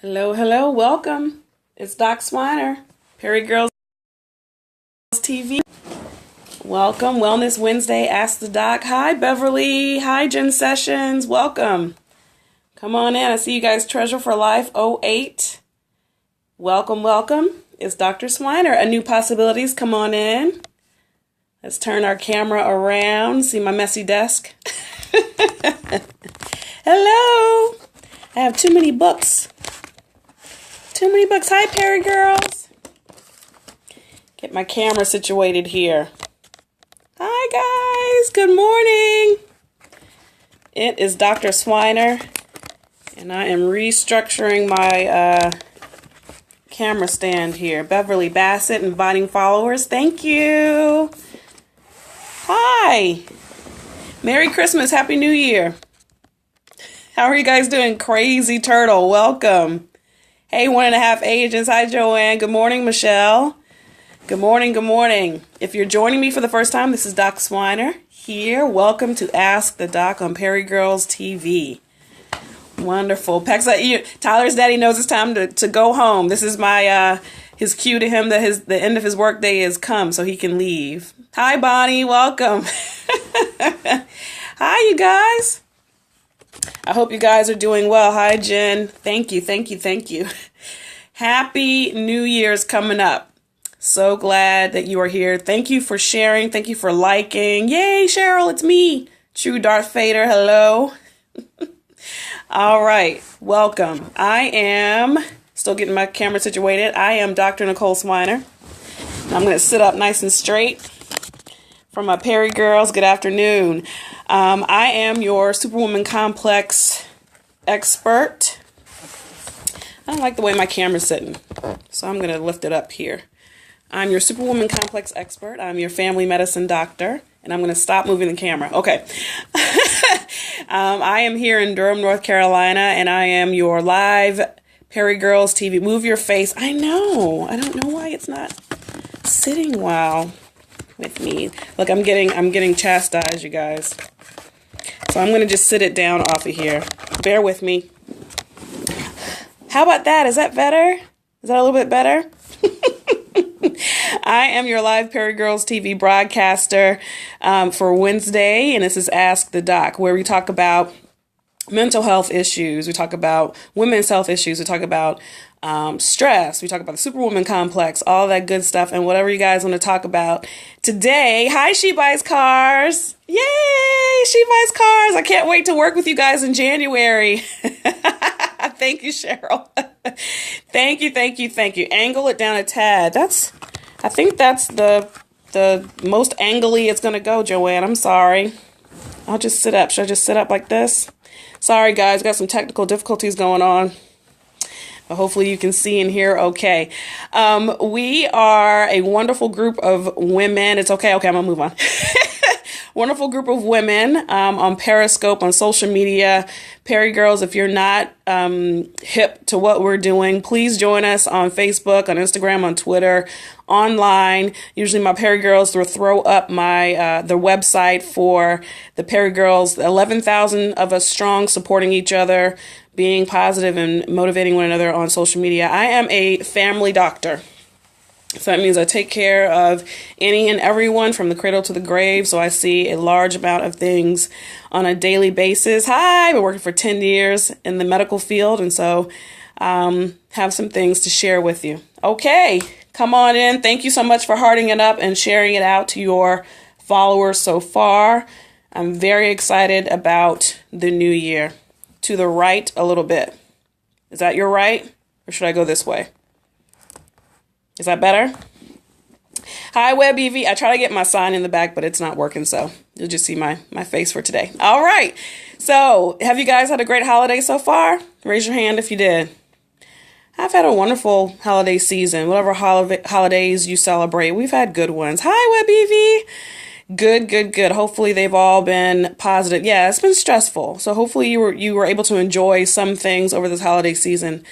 Hello, hello, welcome. It's Doc Swiner, PeriGirlsTV. Welcome, Wellness Wednesday, Ask the Doc. Hi, Beverly. Hi, Jen Sessions. Welcome. Come on in. I see you guys, Treasure for Life 08. Welcome, welcome. It's Dr. Swiner. A New Possibilities. Come on in. Let's turn our camera around. See my messy desk? Hello. I have too many books. Hi, Perry Girls. Get my camera situated here. Hi, guys. Good morning. It is Dr. Swiner, and I am restructuring my camera stand here. Beverly Bassett, inviting followers. Thank you. Hi. Merry Christmas. Happy New Year. How are you guys doing? Crazy Turtle, welcome. Hey, 1.5 agents. Hi, Joanne. Good morning, Michelle. Good morning, good morning. If you're joining me for the first time, this is Doc Swiner here. Welcome to Ask the Doc on PeriGirlsTV. Wonderful. Tyler's daddy knows it's time to go home. This is my his cue to him that the end of his workday has come so he can leave. Hi, Bonnie. Welcome. Hi, you guys. I hope you guys are doing well. Hi, Jen. Thank you. Happy New Year's coming up. So glad that you are here. Thank you for sharing. Thank you for liking. Yay, Cheryl, it's me. True Darth Vader. Hello. All right. Welcome. I am still getting my camera situated. I am Dr. Nicole Swiner. I'm going to sit up nice and straight. From my Perry Girls, good afternoon. I am your Superwoman Complex expert. I don't like the way my camera's sitting, so I'm going to lift it up here. I'm your Superwoman Complex expert. I'm your family medicine doctor, and I'm going to stop moving the camera. Okay. I am here in Durham, North Carolina, and I am your live PeriGirlsTV. Move your face. I know. I don't know why it's not sitting well with me. Look, I'm getting chastised, you guys. So I'm going to just sit it down off of here. Bear with me. How about that? Is that better? Is that a little bit better? I am your live PeriGirlsTV broadcaster for Wednesday, and this is Ask the Doc, where we talk about mental health issues. We talk about women's health issues. We talk about stress. We talk about the Superwoman Complex, all that good stuff, and whatever you guys want to talk about today. Hi, She Buys Cars. Yay, She Buys Cars. I can't wait to work with you guys in January. Thank you, Cheryl. Thank you. Angle it down a tad. I think that's the most angly it's going to go, Joanne. I'm sorry. I'll just sit up. Should I just sit up like this? Sorry, guys. Got some technical difficulties going on. But hopefully you can see and hear okay. We are a wonderful group of women. It's okay. Okay, I'm going to move on. Wonderful group of women on Periscope, on social media. Perry Girls, if you're not hip to what we're doing, please join us on Facebook, on Instagram, on Twitter, online. Usually my Perry Girls will throw up the website for the Perry Girls, 11,000 of us strong, supporting each other, being positive and motivating one another on social media. I am a family doctor. So that means I take care of any and everyone from the cradle to the grave. So I see a large amount of things on a daily basis. Hi, I've been working for 10 years in the medical field, and so have some things to share with you. Okay, come on in. Thank you so much for hearting it up and sharing it out to your followers so far. I'm very excited about the new year. To the right a little bit. Is that your right? Or should I go this way? Is that better? Hi, WebEV. I try to get my sign in the back, but it's not working, so you'll just see my face for today. All right. So, have you guys had a great holiday so far? Raise your hand if you did. I've had a wonderful holiday season. Whatever holidays you celebrate, we've had good ones. Hi, WebEV. Good. Hopefully they've all been positive. Yeah, it's been stressful. So hopefully you were able to enjoy some things over this holiday season.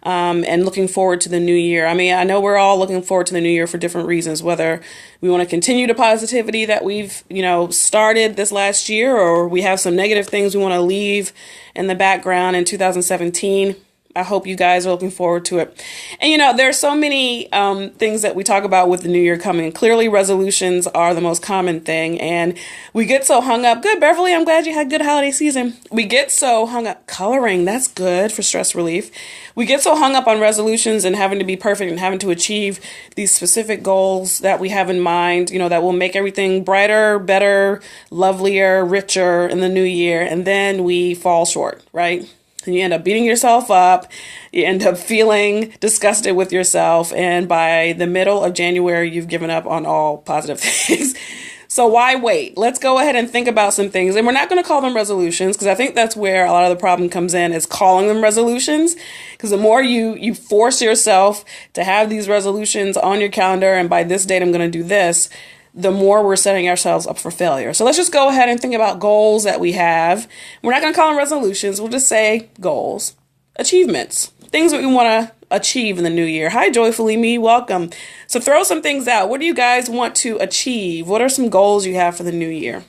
And looking forward to the new year. I mean, I know we're all looking forward to the new year for different reasons, whether we want to continue the positivity that we've, started this last year, or we have some negative things we want to leave in the background in 2017. I hope you guys are looking forward to it. And there's so many things that we talk about with the new year coming. Clearly, resolutions are the most common thing. And we get so hung up. Good, Beverly, I'm glad you had a good holiday season. We get so hung up. Coloring, that's good for stress relief. We get so hung up on resolutions and having to be perfect and having to achieve these specific goals that we have in mind, that will make everything brighter, better, lovelier, richer in the new year. And then we fall short, right? And you end up beating yourself up. You end up feeling disgusted with yourself. And by the middle of January, you've given up on all positive things. So why wait? Let's go ahead and think about some things. And we're not going to call them resolutions, because I think that's where a lot of the problem comes in, is calling them resolutions. Because the more you force yourself to have these resolutions on your calendar, and by this date, I'm going to do this, the more we're setting ourselves up for failure. So let's just go ahead and think about goals that we have. We're not going to call them resolutions. We'll just say goals, achievements, things that we want to achieve in the new year. Hi, Joyfully Me. Welcome. So throw some things out. What do you guys want to achieve? What are some goals you have for the new year?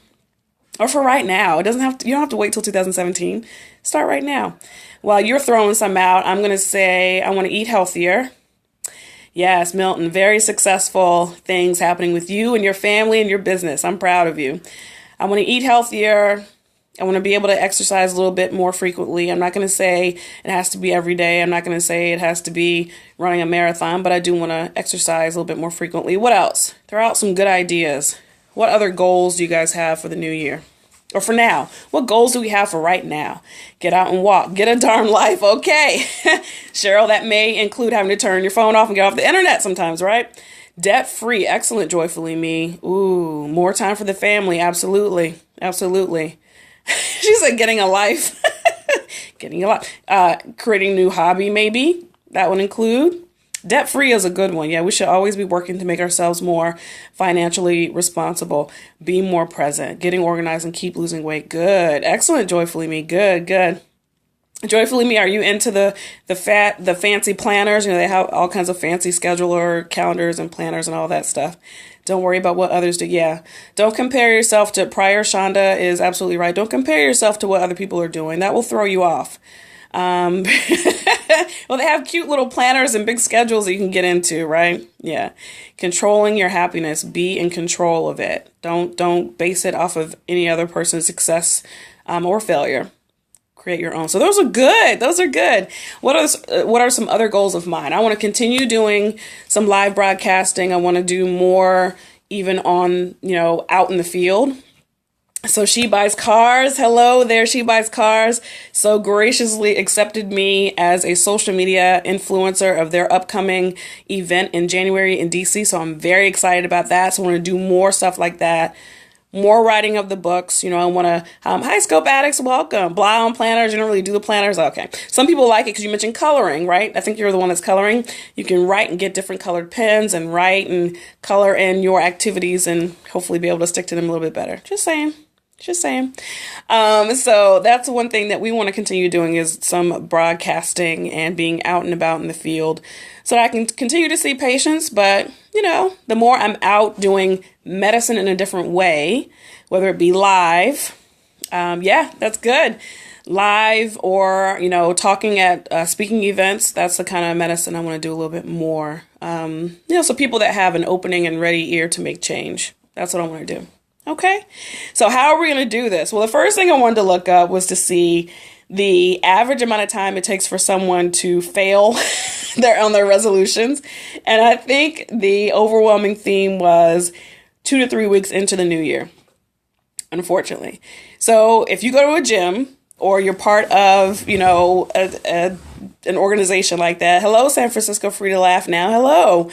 Or for right now? You don't have to wait till 2017. Start right now. While you're throwing some out, I'm going to say I want to eat healthier. Yes, Milton, very successful things happening with you and your family and your business. I'm proud of you. I want to eat healthier. I want to be able to exercise a little bit more frequently. I'm not going to say it has to be every day. I'm not going to say it has to be running a marathon, but I do want to exercise a little bit more frequently. What else? Throw out some good ideas. What other goals do you guys have for the new year? Or for now? What goals do we have for right now? Get out and walk. Get a darn life. Okay. Cheryl, that may include having to turn your phone off and get off the internet sometimes, right? Debt free. Excellent, Joyfully Me. Ooh, more time for the family. Absolutely. Absolutely. She said getting a life. Getting a life. Creating a new hobby, maybe. That would include. Debt free is a good one. Yeah, we should always be working to make ourselves more financially responsible, be more present, getting organized, and keep losing weight. Good. Excellent, Joyfully Me. Good, good. Joyfully Me, are you into the fancy planners? They have all kinds of fancy scheduler calendars and planners and all that stuff. Don't worry about what others do. Yeah. Don't compare yourself to prior. Shonda is absolutely right. Don't compare yourself to what other people are doing. That will throw you off. Well, they have cute little planners and big schedules that you can get into, right? Yeah. Controlling your happiness. Be in control of it. Don't base it off of any other person's success or failure. Create your own. So those are good. Those are good. What are some other goals of mine? I want to continue doing some live broadcasting. I want to do more even on, out in the field. So She Buys Cars. Hello there, She Buys Cars. So graciously accepted me as a social media influencer of their upcoming event in January in DC. So I'm very excited about that. So I want to do more stuff like that. More writing of the books. I want to, hi Scope Addicts, welcome. Blah on planners. You don't really do the planners. Okay. Some people like it because you mentioned coloring, right? I think you're the one that's coloring. You can write and get different colored pens and write and color in your activities and hopefully be able to stick to them a little bit better. Just saying. So that's one thing that we want to continue doing is some broadcasting and being out and about in the field so that I can continue to see patients. But, the more I'm out doing medicine in a different way, whether it be live, that's good. Live or, talking at speaking events, that's the kind of medicine I want to do a little bit more. So people that have an opening and ready ear to make change. That's what I want to do. Okay, so how are we going to do this? Well, the first thing I wanted to look up was to see the average amount of time it takes for someone to fail on their resolutions. And I think the overwhelming theme was 2 to 3 weeks into the new year, unfortunately. So if you go to a gym or you're part of, an organization like that, hello, San Francisco Free to Laugh Now, hello,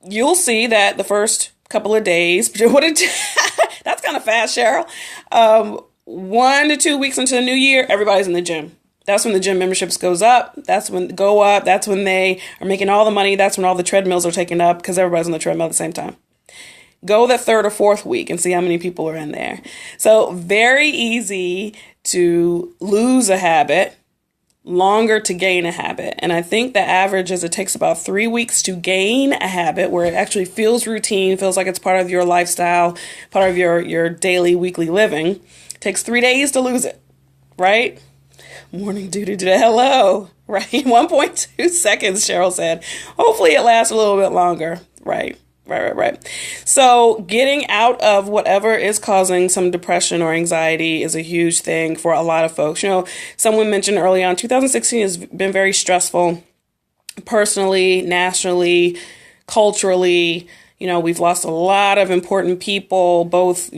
you'll see that the first couple of days. That's kind of fast, Cheryl. 1 to 2 weeks into the new year, everybody's in the gym. That's when the gym memberships goes up. That's when they go up. That's when they are making all the money. That's when all the treadmills are taken up because everybody's on the treadmill at the same time. Go the 3rd or 4th week and see how many people are in there. So very easy to lose a habit, longer to gain a habit. And I think the average is it takes about 3 weeks to gain a habit where it actually feels routine, feels like it's part of your lifestyle, part of your daily, weekly living. It takes 3 days to lose it, right? Morning duty today. Hello. Right. 1.2 seconds, Cheryl said. Hopefully it lasts a little bit longer. Right. So getting out of whatever is causing some depression or anxiety is a huge thing for a lot of folks. Someone mentioned early on, 2016 has been very stressful personally, nationally, culturally. We've lost a lot of important people, both,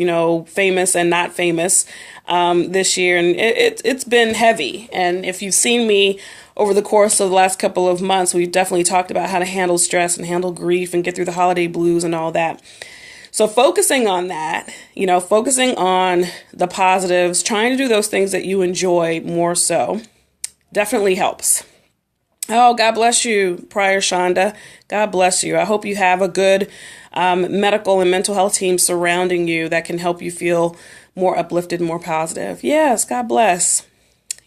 famous and not famous, this year. And it's been heavy. And if you've seen me over the course of the last couple of months, we've definitely talked about how to handle stress and handle grief and get through the holiday blues and all that. So focusing on that, focusing on the positives, trying to do those things that you enjoy more so definitely helps. Oh, God bless you, Prior Shonda. God bless you. I hope you have a good medical and mental health team surrounding you that can help you feel more uplifted, more positive. Yes, God bless.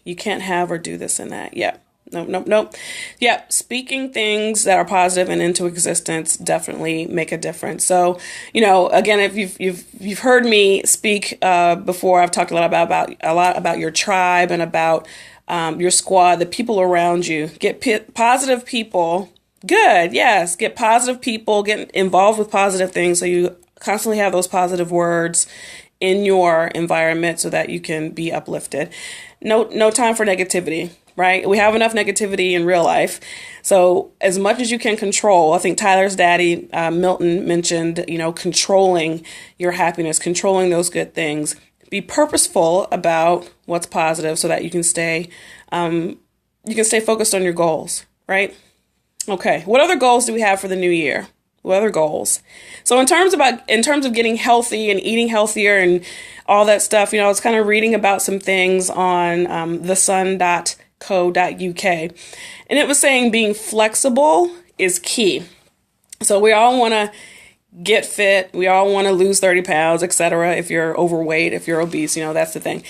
You can't have or do this and that. Yep. Nope. Yep. Speaking things that are positive and into existence definitely make a difference. So, again, if you've heard me speak before, I've talked a lot about your tribe and about your squad, the people around you. Get positive people. Good. Yes. Get positive people. Get involved with positive things so you constantly have those positive words in your environment so that you can be uplifted. No time for negativity, right? We have enough negativity in real life. So as much as you can control, I think Tyler's daddy, Milton, mentioned, controlling your happiness, controlling those good things. Be purposeful about what's positive so that you can stay focused on your goals, right? Okay. What other goals do we have for the new year? What other goals? So in terms of getting healthy and eating healthier and all that stuff, I was kind of reading about some things on thesun.co.uk, and it was saying being flexible is key. So we all want to get fit. We all want to lose 30 pounds, etc. If you're overweight, if you're obese, that's the thing.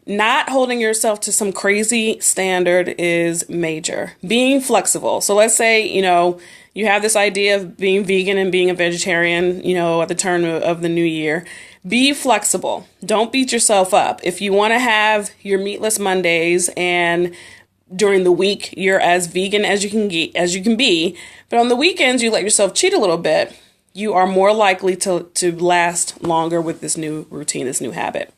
Not holding yourself to some crazy standard is major. Being flexible. So let's say, you have this idea of being vegan and being a vegetarian, at the turn of the new year. Be flexible. Don't beat yourself up. If you want to have your meatless Mondays and during the week you're as vegan as you can be, but on the weekends you let yourself cheat a little bit, you are more likely to last longer with this new routine, this new habit.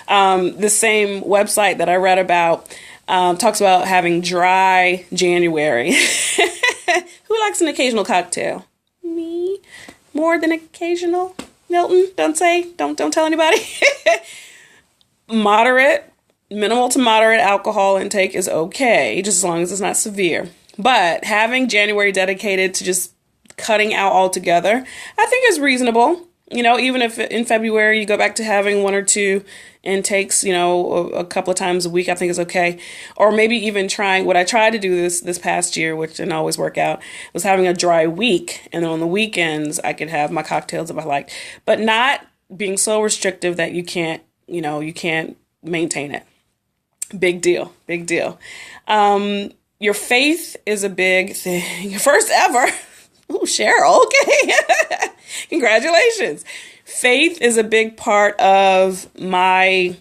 The same website that I read about talks about having dry January. Who likes an occasional cocktail? Me. More than occasional? Milton, don't tell anybody. Minimal to moderate alcohol intake is okay, just as long as it's not severe. But having January dedicated to just cutting out altogether, I think is reasonable. Even if in February you go back to having one or two intakes, a couple of times a week, I think is okay. Or maybe even trying what I tried to do this past year, which didn't always work out, was having a dry week. And then on the weekends, I could have my cocktails if I liked, but not being so restrictive that you can't maintain it. Big deal. Your faith is a big thing. Your first ever. Ooh, Cheryl. Okay. Congratulations. Faith is a big part of my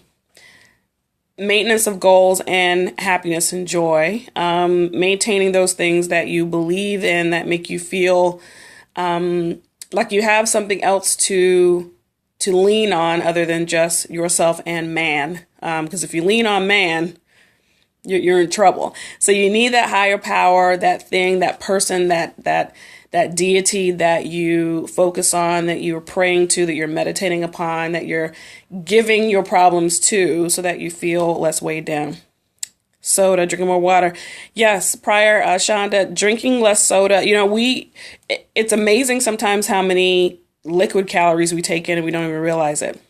maintenance of goals and happiness and joy. Maintaining those things that you believe in that make you feel like you have something else to lean on other than just yourself and man. Because if you lean on man, you're in trouble. So you need that higher power, that thing, that person, that deity that you focus on, that you're praying to, that you're meditating upon, that you're giving your problems to, so that you feel less weighed down. Soda, drinking more water. Yes, prior, Shonda, drinking less soda. It's amazing sometimes how many liquid calories we take in and we don't even realize it.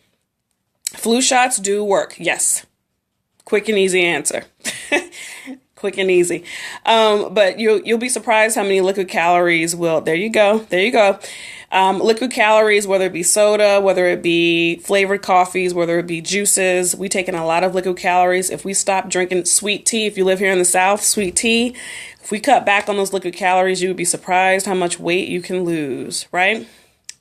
Flu shots do work. Yes. Quick and easy answer. Quick and easy. But you'll be surprised how many liquid calories there you go. Liquid calories, whether it be soda, whether it be flavored coffees, whether it be juices, we take in a lot of liquid calories. If we stop drinking sweet tea, if you live here in the South, sweet tea, if we cut back on those liquid calories, you would be surprised how much weight you can lose, right?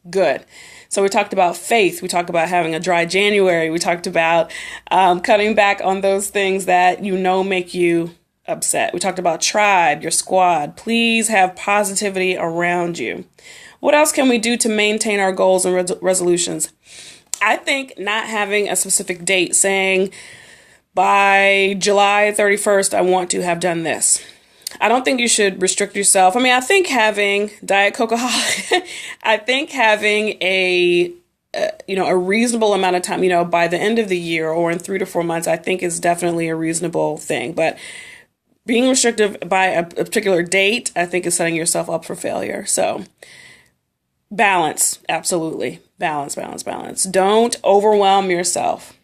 Good. So we talked about faith. We talked about having a dry January. We talked about cutting back on those things that make you upset. We talked about tribe, your squad. Please have positivity around you. What else can we do to maintain our goals and resolutions? I think not having a specific date, saying by July 31st, I want to have done this. I don't think you should restrict yourself. I mean, I think having Diet Coca-Cola, I think having a reasonable amount of time, by the end of the year or in 3 to 4 months, I think is definitely a reasonable thing. But being restrictive by a particular date, I think is setting yourself up for failure. So balance, absolutely. Balance, balance, balance. Don't overwhelm yourself.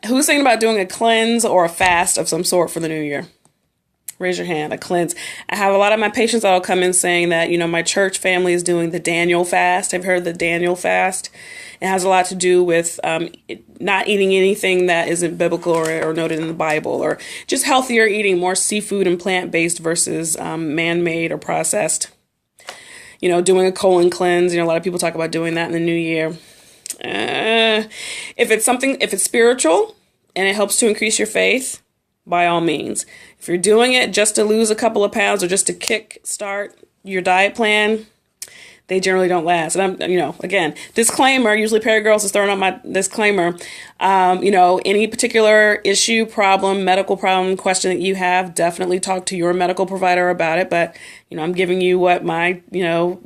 Who's thinking about doing a cleanse or a fast of some sort for the new year? Raise your hand, a cleanse. I have a lot of my patients that will come in saying that, my church family is doing the Daniel fast. I've heard of the Daniel fast. It has a lot to do with not eating anything that isn't biblical or noted in the Bible, or just healthier eating, more seafood and plant-based versus man-made or processed. Doing a colon cleanse. A lot of people talk about doing that in the new year. If it's spiritual and it helps to increase your faith, by all means. If you're doing it just to lose a couple of pounds or just to kick start your diet plan, they generally don't last. And I'm, again, disclaimer, usually PeriGirls is throwing out my disclaimer. Any particular issue, problem, medical problem, question that you have, definitely talk to your medical provider about it. But, I'm giving you what my,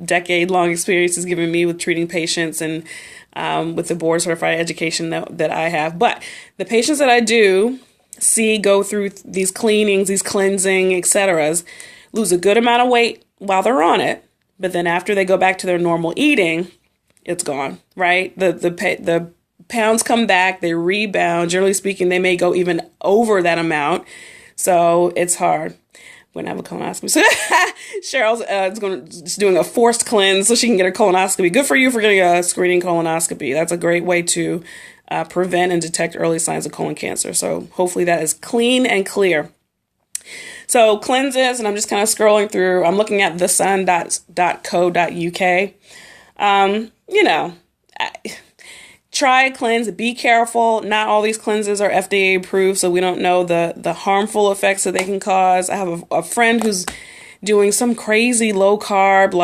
decade-long experience is giving me with treating patients and with the board certified education that I have. But the patients that I do see go through these cleanings, these cleansing, etc., lose a good amount of weight while they're on it, but then after they go back to their normal eating, it's gone, right? The pounds come back, they rebound. Generally speaking, they may go even over that amount, so it's hard. We're gonna have a colonoscopy. So Cheryl's doing a forced cleanse so she can get her colonoscopy. Good for you for getting a screening colonoscopy. That's a great way to prevent and detect early signs of colon cancer. So hopefully that is clean and clear. So cleanses, and I'm just kind of scrolling through. I'm looking at thesun.co.uk. Try a cleanse. Be careful. Not all these cleanses are FDA approved, so we don't know the harmful effects that they can cause. I have a friend who's doing some crazy low carb,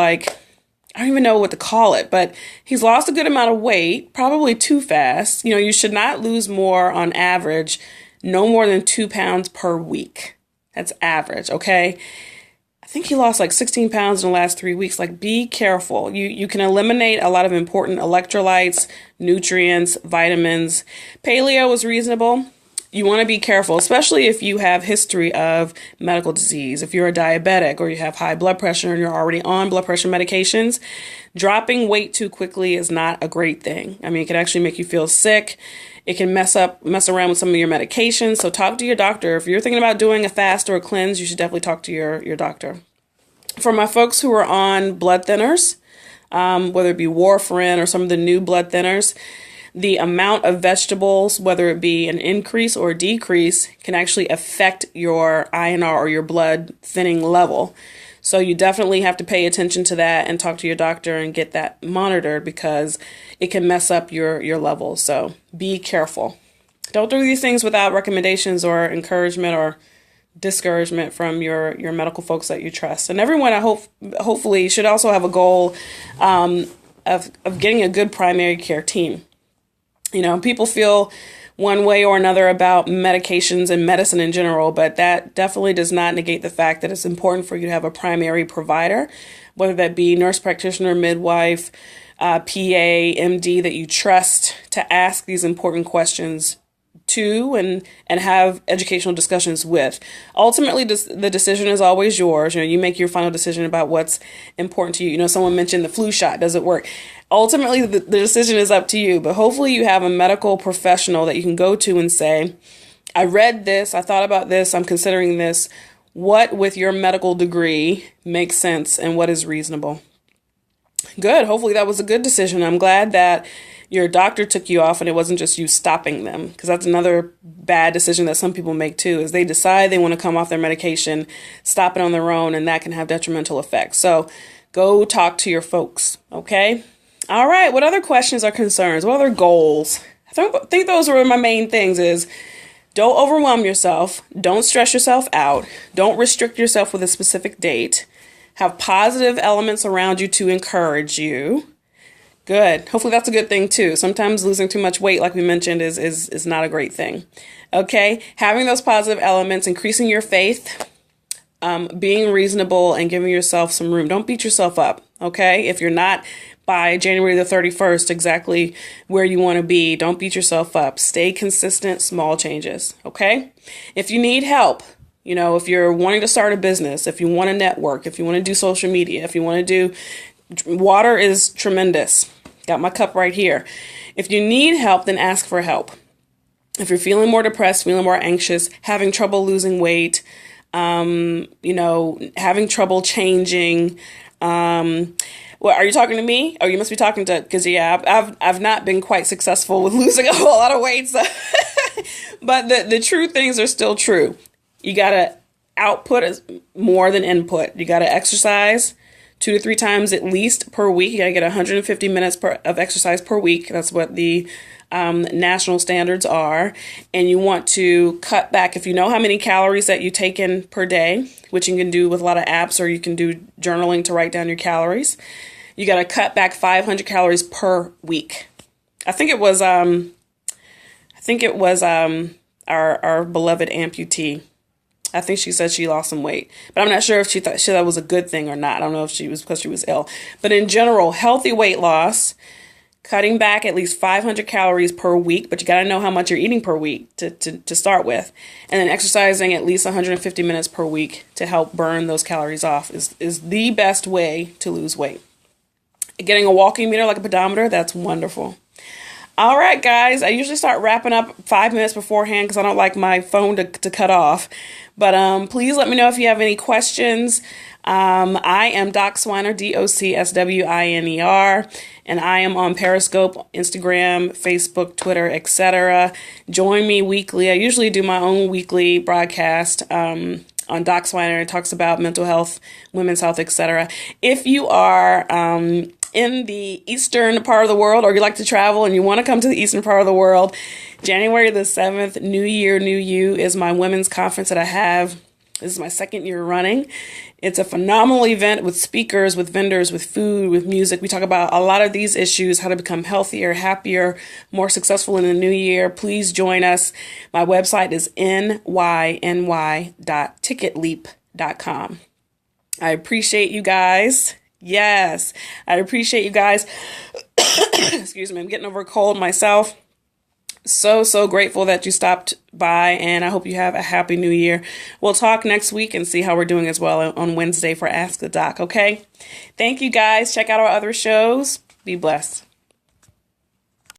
I don't even know what to call it, but he's lost a good amount of weight, probably too fast. You should not lose more on average, no more than 2 pounds per week. That's average, okay? I think he lost 16 pounds in the last 3 weeks. Be careful. You can eliminate a lot of important electrolytes, nutrients, vitamins. Paleo is reasonable. You want to be careful, especially if you have history of medical disease. If you're a diabetic or you have high blood pressure and you're already on blood pressure medications, dropping weight too quickly is not a great thing. I mean, it can actually make you feel sick. It can mess around with some of your medications. So talk to your doctor. If you're thinking about doing a fast or a cleanse, you should definitely talk to your doctor. For my folks who are on blood thinners, whether it be warfarin or some of the new blood thinners, the amount of vegetables, whether it be an increase or a decrease, can actually affect your INR or your blood thinning level. So you definitely have to pay attention to that and talk to your doctor and get that monitored because it can mess up your levels. So be careful. Don't do these things without recommendations or encouragement or discouragement from your medical folks that you trust. And everyone, hopefully, should also have a goal of getting a good primary care team. People feel one way or another about medications and medicine in general, but that definitely does not negate the fact that it's important for you to have a primary provider, whether that be nurse practitioner, midwife, PA, MD, that you trust to ask these important questions to and have educational discussions with. Ultimately, the decision is always yours. You make your final decision about what's important to you. Someone mentioned the flu shot. Does it work? Ultimately, the decision is up to you, but hopefully you have a medical professional that you can go to and say, I read this, I thought about this, I'm considering this. What with your medical degree makes sense and what is reasonable? Good. Hopefully that was a good decision. I'm glad that your doctor took you off and it wasn't just you stopping them, because that's another bad decision that some people make too, is they decide they want to come off their medication, stop it on their own, and that can have detrimental effects. So go talk to your folks, okay? All right. What other questions or concerns? What other goals? I think those were my main things is don't overwhelm yourself. Don't stress yourself out. Don't restrict yourself with a specific date. Have positive elements around you to encourage you. Good. Hopefully that's a good thing too. Sometimes losing too much weight, like we mentioned, is not a great thing. Okay. Having those positive elements, increasing your faith, being reasonable and giving yourself some room. Don't beat yourself up. Okay. If you're not by January the 31st, exactly where you want to be, don't beat yourself up. Stay consistent, small changes. Okay. If you need help, if you're wanting to start a business, if you want to network, if you want to do social media, if you want to do water is tremendous. Got my cup right here. If you need help, then ask for help. If you're feeling more depressed, feeling more anxious, having trouble losing weight, having trouble changing, well, are you talking to me? Oh, you must be talking to, because I've not been quite successful with losing a whole lot of weight. So but the true things are still true. You got to output is more than input. You got to exercise 2 to 3 times at least per week. You got to get 150 minutes of exercise per week. That's what the national standards are. And you want to cut back. If you know how many calories that you take in per day, which you can do with a lot of apps, or you can do journaling to write down your calories, you got to cut back 500 calories per week. I think it was our beloved amputee. I think she said she lost some weight, but I'm not sure if she thought that was a good thing or not. I don't know if she was because she was ill, but in general, healthy weight loss, cutting back at least 500 calories per week, but you got to know how much you're eating per week to start with. And then exercising at least 150 minutes per week to help burn those calories off is the best way to lose weight. Getting a walking meter like a pedometer, that's wonderful. All right, guys, I usually start wrapping up 5 minutes beforehand because I don't like my phone to cut off. But please let me know if you have any questions. I am Doc Swiner, DOCSWINER, and I am on Periscope, Instagram, Facebook, Twitter, etc. Join me weekly. I usually do my own weekly broadcast on Doc Swiner. It talks about mental health, women's health, etc. If you are in the eastern part of the world, or you like to travel and you want to come to the eastern part of the world, January the 7th, New Year, New You, is my women's conference that I have. This is my 2nd year running. It's a phenomenal event with speakers, with vendors, with food, with music. We talk about a lot of these issues, how to become healthier, happier, more successful in the new year. Please join us. My website is nyny.ticketleap.com. I appreciate you guys. Yes, I appreciate you guys. Excuse me, I'm getting over a cold myself. So grateful that you stopped by, and I hope you have a happy new year. We'll talk next week and see how we're doing as well on Wednesday for Ask the Doc, okay? Thank you guys. Check out our other shows. Be blessed.